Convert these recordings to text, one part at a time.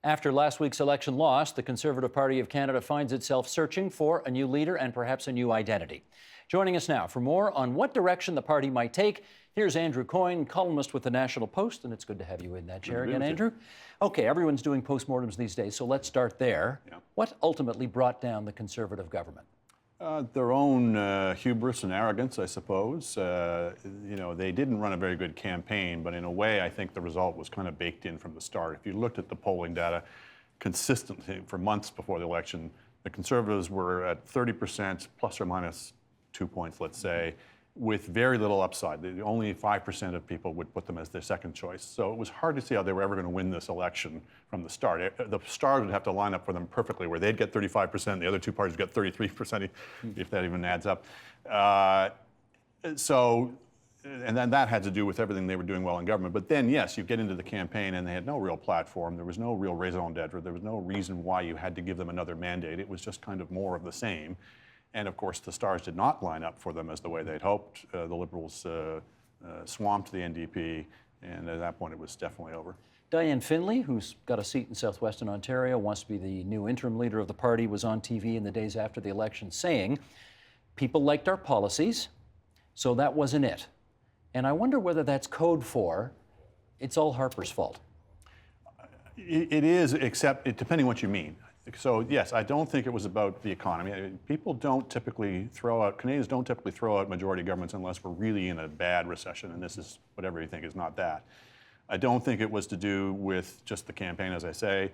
After last week's election loss, the Conservative Party of Canada finds itself searching for a new leader and perhaps a new identity. Joining us now for more on what direction the party might take, here's Andrew Coyne, columnist with the National Post, and it's good to have you in that chair again, Andrew. Okay, everyone's doing postmortems these days, so let's start there. Yeah. What ultimately brought down the Conservative government? Their own hubris and arrogance, I suppose. They didn't run a very good campaign, but in a way, I think the result was kind of baked in from the start. If you looked at the polling data consistently for months before the election, the Conservatives were at 30%, plus or minus 2 points, let's say, with very little upside. Only 5% of people would put them as their second choice. So it was hard to see how they were ever going to win this election from the start. The stars would have to line up for them perfectly, where they'd get 35%, the other two parties would get 33%, if that even adds up. And then that had to do with everything they were doing well in government. But then, yes, you get into the campaign, and they had no real platform. There was no real raison d'etre. There was no reason why you had to give them another mandate. It was just kind of more of the same. And of course, the stars did not line up for them as the way they'd hoped. The Liberals swamped the NDP, and at that point, it was definitely over. Dianne Findlay, who's got a seat in southwestern Ontario, wants to be the new interim leader of the party, was on TV in the days after the election saying, people liked our policies, so that wasn't it. And I wonder whether that's code for, it's all Harper's fault. It is, except depending what you mean. So yes, I don't think it was about the economy. Canadians don't typically throw out majority governments unless we're really in a bad recession, and this is whatever you think is not that. I don't think it was to do with just the campaign, as I say.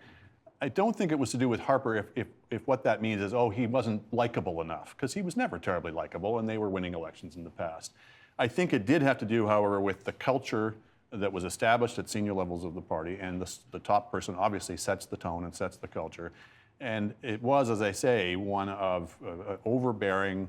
I don't think it was to do with Harper if what that means is, oh, he wasn't likable enough, because he was never terribly likable, and they were winning elections in the past. I think it did have to do, however, with the culture that was established at senior levels of the party, and the top person obviously sets the tone and sets the culture. And it was, as I say, one of overbearing,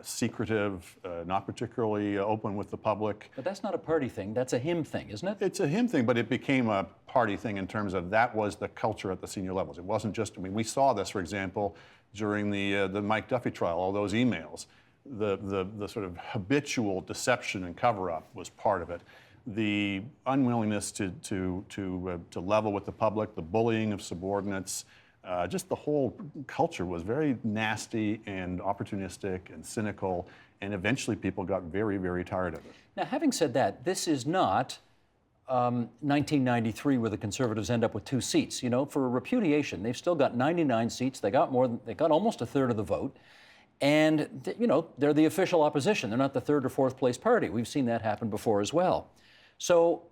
secretive, not particularly open with the public. But that's not a party thing, that's a him thing, isn't it? It's a him thing, but it became a party thing in terms of that was the culture at the senior levels. It wasn't just, I mean, we saw this, for example, during the Mike Duffy trial, all those emails. The sort of habitual deception and cover-up was part of it. The unwillingness to level with the public, the bullying of subordinates, just the whole culture was very nasty and opportunistic and cynical, and eventually people got very, very tired of it. Now, having said that, this is not 1993 where the Conservatives end up with 2 seats. You know, for repudiation, they've still got 99 seats. They got almost a third of the vote. And, they're the official opposition. They're not the third or fourth place party. We've seen that happen before as well. So,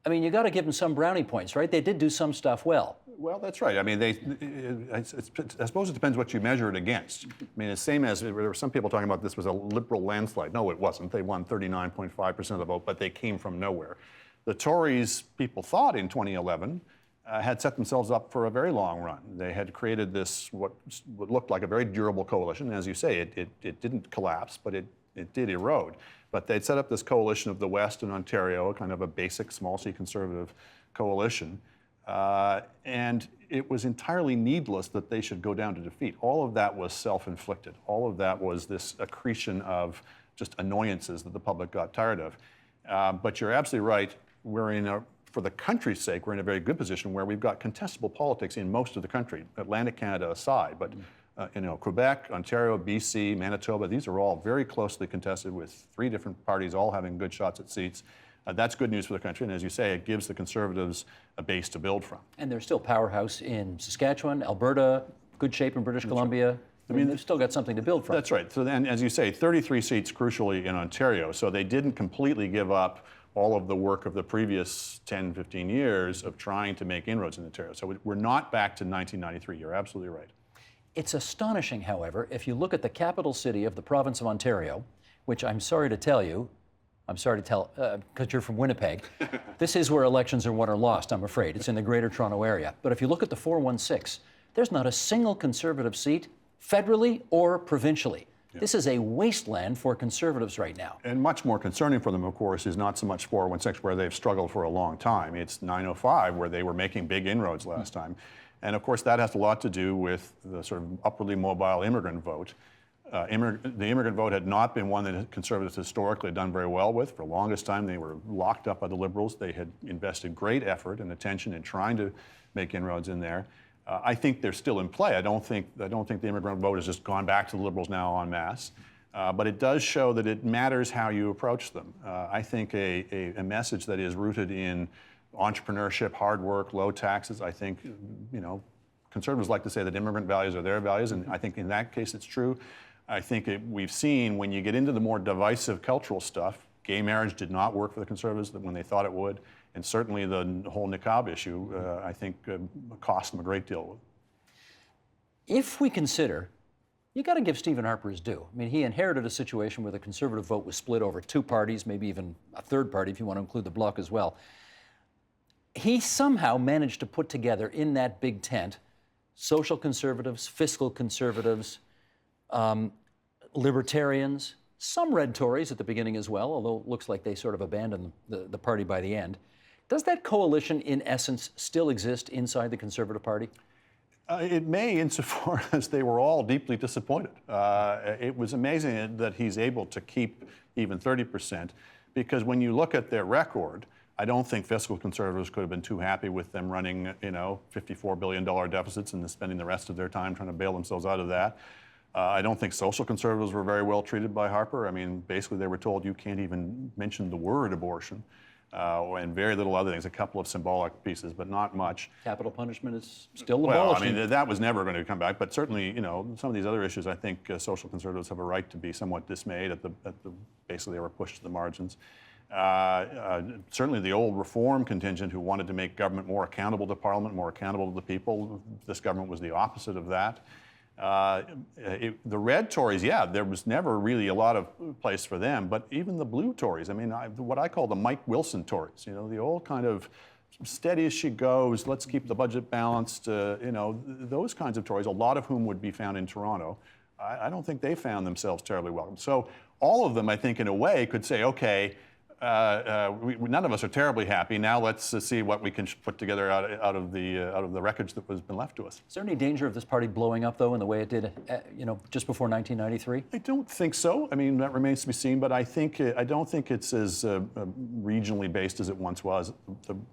I mean, you got to give them some brownie points, right? They did do some stuff well. Well, that's right. I mean, I suppose it depends what you measure it against. I mean, the same as there were some people talking about this was a Liberal landslide. No, it wasn't. They won 39.5% of the vote, but they came from nowhere. The Tories, people thought in 2011, had set themselves up for a very long run. They had created this, what looked like a very durable coalition. As you say, it didn't collapse, but it did erode. But they'd set up this coalition of the West and Ontario, kind of a basic small C Conservative coalition. And it was entirely needless that they should go down to defeat. All of that was self-inflicted. All of that was this accretion of just annoyances that the public got tired of. But you're absolutely right. For the country's sake, we're in a very good position where we've got contestable politics in most of the country, Atlantic Canada aside. But Quebec, Ontario, BC, Manitoba, these are all very closely contested with 3 different parties all having good shots at seats. That's good news for the country, and as you say, it gives the Conservatives a base to build from. And they're still powerhouse in Saskatchewan, Alberta, good shape in British Columbia. I mean, they've still got something to build from. That's right. So then, as you say, 33 seats crucially in Ontario, so they didn't completely give up all of the work of the previous 10, 15 years of trying to make inroads in Ontario. So we're not back to 1993. You're absolutely right. It's astonishing, however, if you look at the capital city of the province of Ontario, which I'm sorry to tell you, because you're from Winnipeg, this is where elections are won or lost, I'm afraid. It's in the Greater Toronto Area. But if you look at the 416, there's not a single Conservative seat, federally or provincially. Yeah. This is a wasteland for Conservatives right now. And much more concerning for them, of course, is not so much 416, where they've struggled for a long time. It's 905, where they were making big inroads last time. And of course, that has a lot to do with the sort of upwardly mobile immigrant vote. The immigrant vote had not been one that Conservatives historically had done very well with. For the longest time, they were locked up by the Liberals. They had invested great effort and attention in trying to make inroads in there. I think they're still in play. I don't think the immigrant vote has just gone back to the Liberals now en masse. But it does show that it matters how you approach them. I think a message that is rooted in entrepreneurship, hard work, low taxes, I think, conservatives like to say that immigrant values are their values, and I think in that case it's true. I think we've seen when you get into the more divisive cultural stuff, gay marriage did not work for the conservatives when they thought it would, and certainly the whole niqab issue, I think, cost them a great deal. If we consider, you got to give Stephen Harper his due. I mean, he inherited a situation where the conservative vote was split over two parties, maybe even a third party if you want to include the Bloc as well. He somehow managed to put together in that big tent social conservatives, fiscal conservatives, libertarians, some red Tories at the beginning as well, although it looks like they sort of abandoned the party by the end. Does that coalition, in essence, still exist inside the Conservative Party? It may, insofar as they were all deeply disappointed. It was amazing that he's able to keep even 30%, because when you look at their record, I don't think fiscal conservatives could have been too happy with them running, $54 billion deficits and spending the rest of their time trying to bail themselves out of that. I don't think social conservatives were very well treated by Harper. I mean, basically they were told you can't even mention the word abortion, and very little other things, a couple of symbolic pieces, but not much. Capital punishment is still abolished. abolished. Well, I mean, that was never going to come back, but certainly, some of these other issues, I think social conservatives have a right to be somewhat dismayed at basically they were pushed to the margins. Certainly the old reform contingent who wanted to make government more accountable to Parliament, more accountable to the people, this government was the opposite of that. The red Tories, there was never really a lot of place for them, but even the blue Tories, I mean, what I call the Mike Wilson Tories, the old kind of steady as she goes, let's keep the budget balanced, those kinds of Tories, a lot of whom would be found in Toronto. I don't think they found themselves terribly welcome. So all of them, I think, in a way, could say, okay, none of us are terribly happy. Now let's see what we can put together out of the wreckage that has been left to us. Is there any danger of this party blowing up, though, in the way it did, just before 1993? I don't think so. I mean, that remains to be seen. But I don't think it's as regionally based as it once was.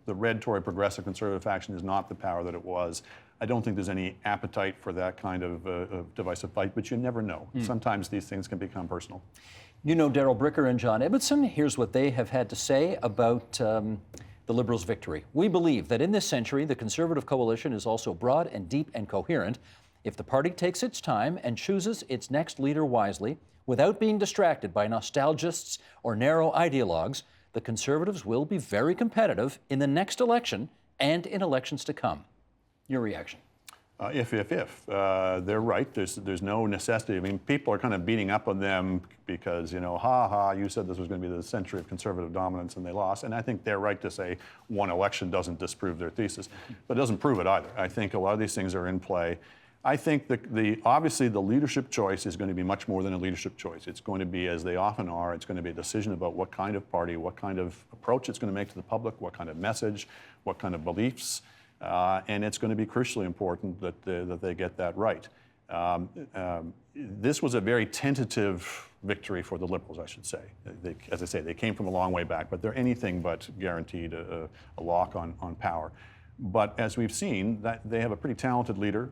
The red Tory progressive conservative faction is not the power that it was. I don't think there's any appetite for that kind of divisive fight. But you never know. Sometimes these things can become personal. You know Darrell Bricker and John Ibbotson. Here's what they have had to say about the Liberals' victory. We believe that in this century, the Conservative coalition is also broad and deep and coherent. If the party takes its time and chooses its next leader wisely, without being distracted by nostalgists or narrow ideologues, the Conservatives will be very competitive in the next election and in elections to come. Your reaction? If. They're right. There's no necessity. I mean, people are kind of beating up on them because, you said this was going to be the century of conservative dominance and they lost. And I think they're right to say one election doesn't disprove their thesis, but it doesn't prove it either. I think a lot of these things are in play. I think obviously the leadership choice is going to be much more than a leadership choice. It's going to be, as they often are, it's going to be a decision about what kind of party, what kind of approach it's going to make to the public, what kind of message, what kind of beliefs. And it's going to be crucially important that they get that right. This was a very tentative victory for the Liberals, I should say. As I say, they came from a long way back, but they're anything but guaranteed a lock on power. But as we've seen, they have a pretty talented leader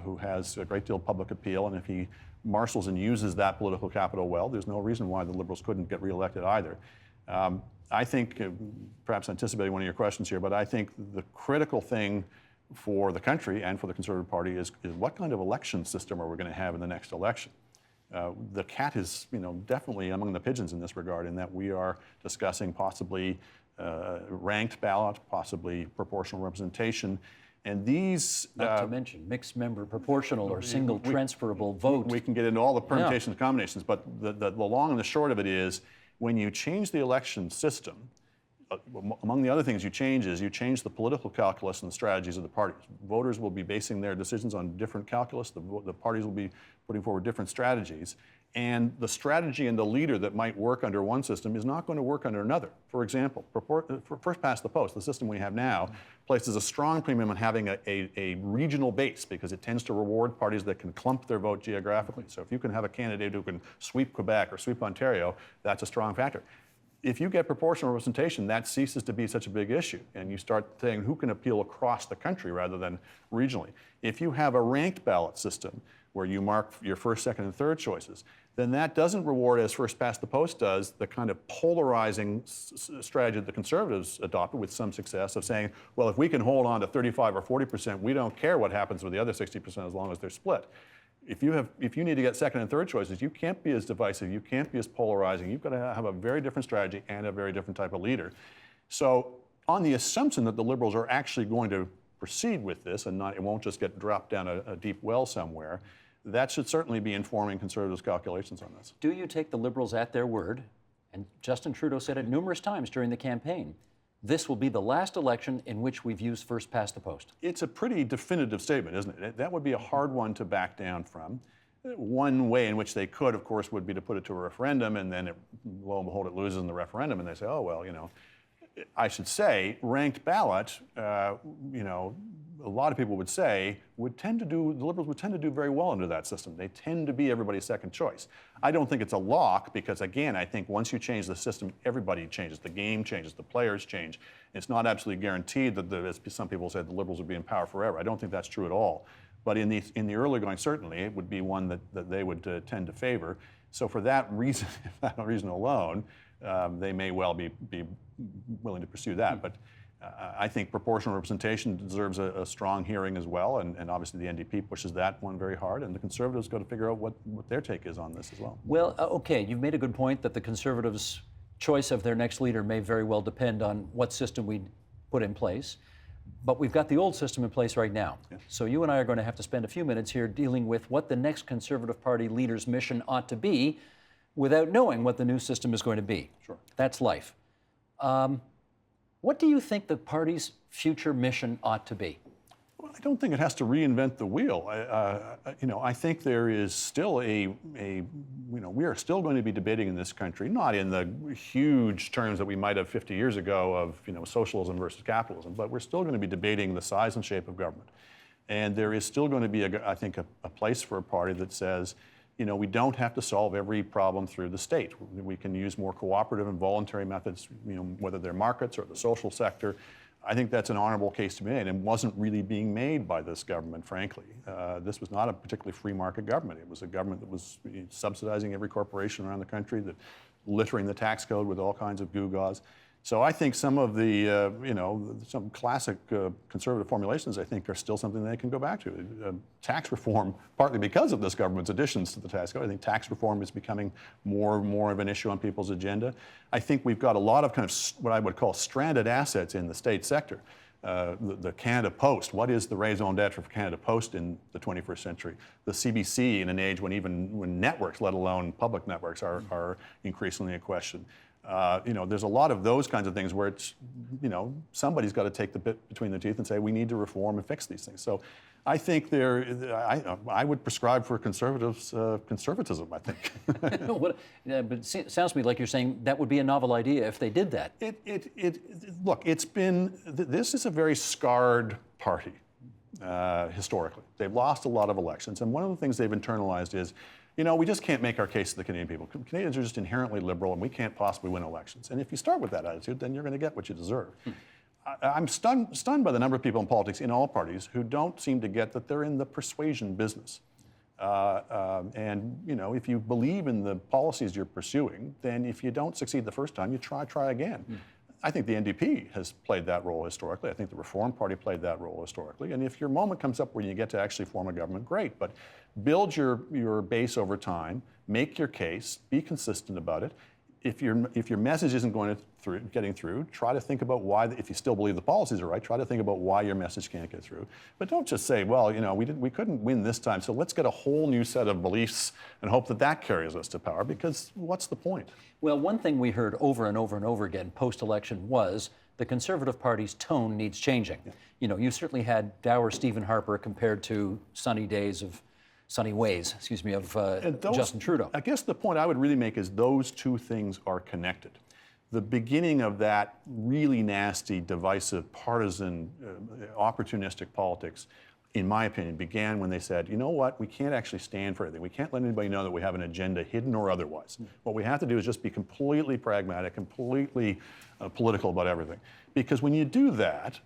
who has a great deal of public appeal, and if he marshals and uses that political capital well, there's no reason why the Liberals couldn't get reelected either. I think, perhaps anticipating one of your questions here, but I think the critical thing for the country and for the Conservative Party is what kind of election system are we going to have in the next election? The cat is, definitely among the pigeons in this regard, in that we are discussing possibly ranked ballot, possibly proportional representation, and these... Not to mention mixed member proportional or single transferable vote. We can get into all the permutations and combinations, but the long and the short of it is, when you change the election system, among the other things you change the political calculus and the strategies of the parties. Voters will be basing their decisions on different calculus. The parties will be putting forward different strategies. And the strategy and the leader that might work under one system is not going to work under another. For example, first past the post, the system we have now, places a strong premium on having a regional base because it tends to reward parties that can clump their vote geographically. So if you can have a candidate who can sweep Quebec or sweep Ontario, that's a strong factor. If you get proportional representation, that ceases to be such a big issue, and you start saying who can appeal across the country rather than regionally. If you have a ranked ballot system where you mark your first, second, and third choices, then that doesn't reward, as first past the post does, the kind of polarizing strategy that the Conservatives adopted with some success of saying, well, if we can hold on to 35 or 40%, we don't care what happens with the other 60% as long as they're split. If you need to get second and third choices, you can't be as divisive, you can't be as polarizing. You've got to have a very different strategy and a very different type of leader. So on the assumption that the Liberals are actually going to proceed with this and it won't just get dropped down a deep well somewhere, that should certainly be informing Conservatives' calculations on this. Do you take the Liberals at their word? And Justin Trudeau said it numerous times during the campaign. This will be the last election in which we've used first past the post. It's a pretty definitive statement, isn't it? That would be a hard one to back down from. One way in which they could, of course, would be to put it to a referendum, and then lo and behold, it loses in the referendum, and they say, oh, well, you know. I should say, ranked ballot, you know, a lot of people would say, the Liberals would tend to do very well under that system. They tend to be everybody's second choice. I don't think it's a lock because, again, I think once you change the system, everybody changes. The game changes, the players change. It's not absolutely guaranteed that, as some people said, the Liberals would be in power forever. I don't think that's true at all. But in the early going, certainly, it would be one that they would tend to favor. So for that reason, that reason alone, they may well be willing to pursue that. But I think proportional representation deserves a strong hearing as well, and obviously the NDP pushes that one very hard, and the Conservatives got to figure out what their take is on this as well. Well, okay, you've made a good point that the Conservatives' choice of their next leader may very well depend on what system we put in place. But we've got the old system in place right now. Yes. So you and I are going to have to spend a few minutes here dealing with what the next Conservative Party leader's mission ought to be without knowing what the new system is going to be. Sure. That's life. What do you think the party's future mission ought to be? Well, I don't think it has to reinvent the wheel. You know, I think there is still you know, we are still going to be debating in this country, not in the huge terms that we might have 50 years ago of, you know, socialism versus capitalism, but we're still going to be debating the size and shape of government. And there is still going to be, I think, a place for a party that says, you know, we don't have to solve every problem through the state. We can use more cooperative and voluntary methods, you know, whether they're markets or the social sector. I think that's an honorable case to be made and wasn't really being made by this government, frankly. This was not a particularly free market government. It was a government that was subsidizing every corporation around the country, that littering the tax code with all kinds of gewgaws. So I think some of the, you know, some classic conservative formulations, I think, are still something they can go back to. Tax reform, partly because of this government's additions to the tax code, I think tax reform is becoming more and more of an issue on people's agenda. I think we've got a lot of kind of what I would call stranded assets in the state sector. The Canada Post, what is the raison d'etre for Canada Post in the 21st century? The CBC in an age when networks, let alone public networks, are increasingly a question. You know, there's a lot of those kinds of things where it's, you know, somebody's got to take the bit between the teeth and say, we need to reform and fix these things. So I think I would prescribe for conservatives conservatism, I think. But it sounds to me like you're saying that would be a novel idea if they did that. Look, this is a very scarred party historically. They've lost a lot of elections, and one of the things they've internalized is, you know, we just can't make our case to the Canadian people. Canadians are just inherently liberal, and we can't possibly win elections. And if you start with that attitude, then you're going to get what you deserve. I'm stunned by the number of people in politics in all parties who don't seem to get that they're in the persuasion business. And, you know, if you believe in the policies you're pursuing, then if you don't succeed the first time, you try again. I think the NDP has played that role historically. I think the Reform Party played that role historically. And if your moment comes up where you get to actually form a government, great. But build your base over time, make your case, be consistent about it. If your message isn't getting through, try to think about why. If you still believe the policies are right, try to think about why your message can't get through. But don't just say, well, you know, we couldn't win this time, so let's get a whole new set of beliefs and hope that carries us to power. Because what's the point? Well, one thing we heard over and over and over again post-election was the Conservative Party's tone needs changing. Yeah. You know, you certainly had dour Stephen Harper compared to sunny ways, of Justin Trudeau. I guess the point I would really make is those two things are connected. The beginning of that really nasty, divisive, partisan, opportunistic politics in my opinion, began when they said, you know what, we can't actually stand for anything. We can't let anybody know that we have an agenda, hidden or otherwise. What we have to do is just be completely pragmatic, completely political about everything. Because when you do that,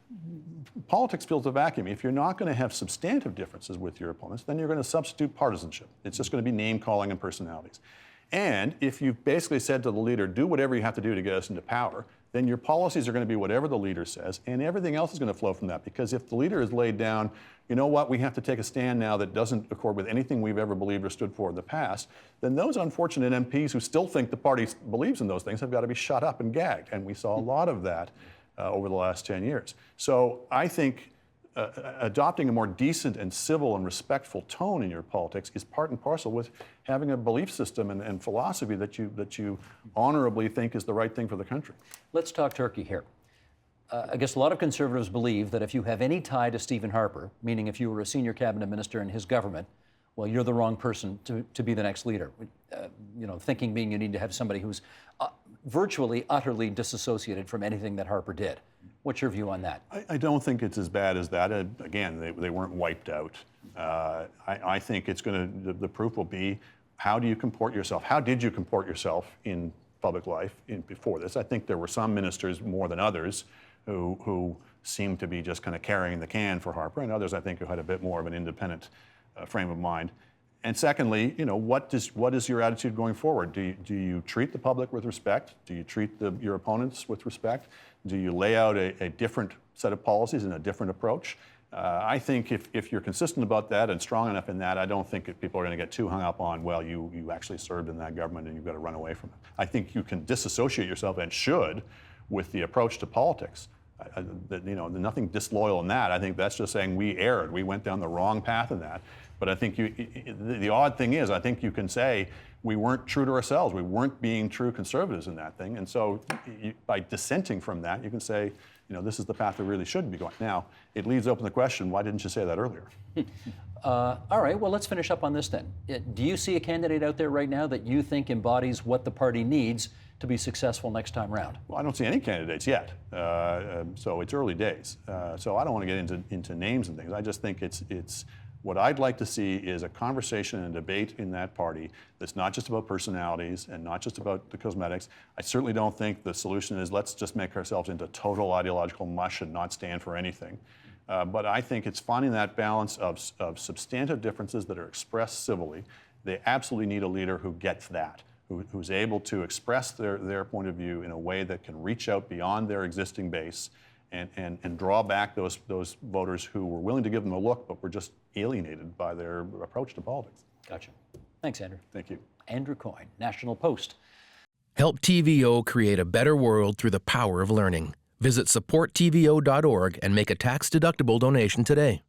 politics fills a vacuum. If you're not going to have substantive differences with your opponents, then you're going to substitute partisanship. It's just going to be name-calling and personalities. And if you've basically said to the leader, do whatever you have to do to get us into power, then your policies are going to be whatever the leader says, and everything else is going to flow from that. Because if the leader has laid down, you know what, we have to take a stand now that doesn't accord with anything we've ever believed or stood for in the past, then those unfortunate MPs who still think the party believes in those things have got to be shut up and gagged. And we saw a lot of that over the last 10 years. So I think adopting a more decent and civil and respectful tone in your politics is part and parcel with having a belief system and philosophy that you honorably think is the right thing for the country. Let's talk Turkey here. I guess a lot of conservatives believe that if you have any tie to Stephen Harper, meaning if you were a senior cabinet minister in his government, well, you're the wrong person to be the next leader. You know, thinking being you need to have somebody who's virtually, utterly disassociated from anything that Harper did. What's your view on that? I don't think it's as bad as that. Again, they weren't wiped out. I think it's going to, the proof will be, how do you comport yourself? How did you comport yourself in public life before this? I think there were some ministers more than others who seemed to be just kind of carrying the can for Harper, and others I think who had a bit more of an independent frame of mind. And secondly, you know, what is your attitude going forward? Do you treat the public with respect? Do you treat your opponents with respect? Do you lay out a different set of policies and a different approach? I think if you're consistent about that and strong enough in that, I don't think people are going to get too hung up on, well, you actually served in that government and you've got to run away from it. I think you can disassociate yourself, and should, with the approach to politics. You know, nothing disloyal in that. I think that's just saying we erred. We went down the wrong path in that. But I think the odd thing is, I think you can say we weren't true to ourselves. We weren't being true conservatives in that thing. And so by dissenting from that, you can say, you know, this is the path we really should be going. Now, it leaves open the question, why didn't you say that earlier? All right, well, let's finish up on this then. Do you see a candidate out there right now that you think embodies what the party needs to be successful next time round? Well, I don't see any candidates yet, so it's early days. So I don't want to get into names and things. I just think it's what I'd like to see is a conversation and debate in that party that's not just about personalities and not just about the cosmetics. I certainly don't think the solution is let's just make ourselves into total ideological mush and not stand for anything. But I think it's finding that balance of substantive differences that are expressed civilly. They absolutely need a leader who gets that, who's able to express their point of view in a way that can reach out beyond their existing base and draw back those voters who were willing to give them a look but were just alienated by their approach to politics. Gotcha. Thanks, Andrew. Thank you. Andrew Coyne, National Post. Help TVO create a better world through the power of learning. Visit supporttvo.org and make a tax-deductible donation today.